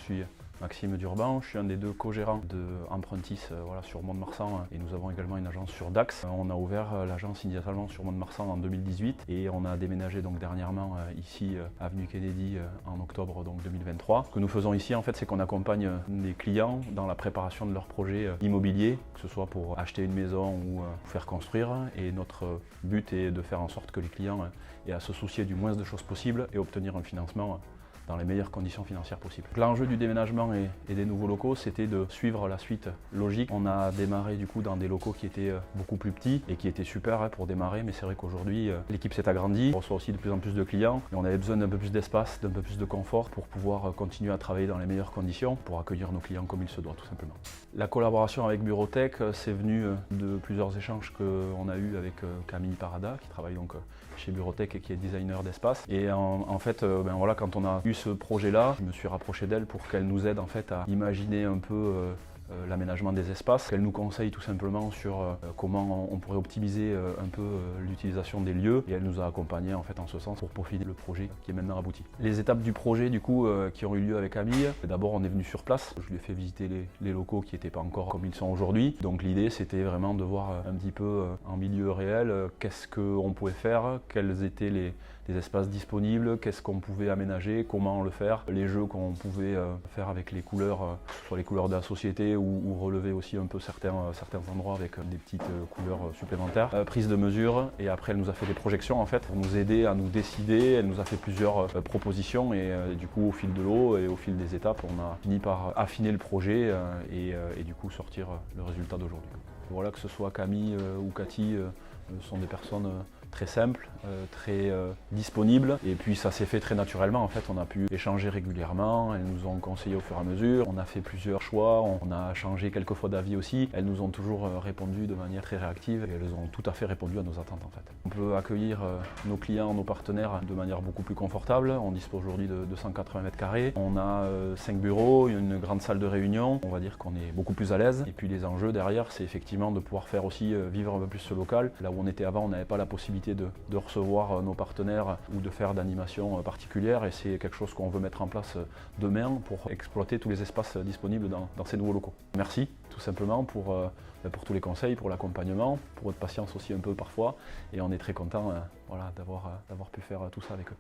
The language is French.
suis Maxime Durban, je suis un des deux co-gérants de Empruntis sur Mont-de-Marsan et nous avons également une agence sur Dax. On a ouvert l'agence initialement sur Mont-de-Marsan en 2018 et on a déménagé donc dernièrement ici avenue Kennedy en octobre donc 2023. Ce que nous faisons ici en fait, c'est qu'on accompagne des clients dans la préparation de leurs projets immobiliers, que ce soit pour acheter une maison ou faire construire, et notre but est de faire en sorte que les clients aient à se soucier du moins de choses possibles et obtenir un financement dans les meilleures conditions financières possibles. L'enjeu du déménagement et des nouveaux locaux, c'était de suivre la suite logique. On a démarré du coup dans des locaux qui étaient beaucoup plus petits et qui étaient super pour démarrer, mais c'est vrai qu'aujourd'hui l'équipe s'est agrandie, on reçoit aussi de plus en plus de clients et on avait besoin d'un peu plus d'espace, d'un peu plus de confort pour pouvoir continuer à travailler dans les meilleures conditions pour accueillir nos clients comme il se doit tout simplement. La collaboration avec Burotech, c'est venu de plusieurs échanges qu'on a eu avec Camille Parada qui travaille donc chez Burotech et qui est designer d'espace. Et en fait, quand on a eu ce projet-là, je me suis rapproché d'elle pour qu'elle nous aide en fait à imaginer un peu l'aménagement des espaces, qu'elle nous conseille tout simplement sur comment on pourrait optimiser un peu l'utilisation des lieux, et elle nous a accompagnés en fait en ce sens pour peaufiner le projet qui est maintenant abouti. Les étapes du projet du coup qui ont eu lieu avec Camille, d'abord on est venu sur place, je lui ai fait visiter les locaux qui n'étaient pas encore comme ils sont aujourd'hui, donc l'idée c'était vraiment de voir un petit peu en milieu réel qu'est-ce qu'on pouvait faire, quels étaient les espaces disponibles, qu'est-ce qu'on pouvait aménager, comment le faire, les jeux qu'on pouvait faire avec les couleurs, soit les couleurs de la société ou relever aussi un peu certains endroits avec des petites couleurs supplémentaires. Prise de mesure, et après elle nous a fait des projections en fait pour nous aider à nous décider. Elle nous a fait plusieurs propositions et du coup au fil de l'eau et au fil des étapes on a fini par affiner le projet et du coup sortir le résultat d'aujourd'hui. Voilà, que ce soit Camille ou Cathy, sont des personnes très simples, très disponibles, et puis ça s'est fait très naturellement en fait. On a pu échanger régulièrement, elles nous ont conseillé au fur et à mesure, on a fait plusieurs choix, on a changé quelques fois d'avis aussi. Elles nous ont toujours répondu de manière très réactive et elles ont tout à fait répondu à nos attentes en fait. On peut accueillir nos clients, nos partenaires de manière beaucoup plus confortable. On dispose aujourd'hui de 280 mètres carrés, on a 5 bureaux, une grande salle de réunion, on va dire qu'on est beaucoup plus à l'aise. Et puis les enjeux derrière, c'est effectivement de pouvoir faire aussi vivre un peu plus ce local. Là où on était avant, on n'avait pas la possibilité de recevoir nos partenaires ou de faire d'animations particulières, et c'est quelque chose qu'on veut mettre en place demain pour exploiter tous les espaces disponibles dans ces nouveaux locaux. Merci tout simplement pour tous les conseils, pour l'accompagnement, pour votre patience aussi un peu parfois, et on est très content d'avoir pu faire tout ça avec eux.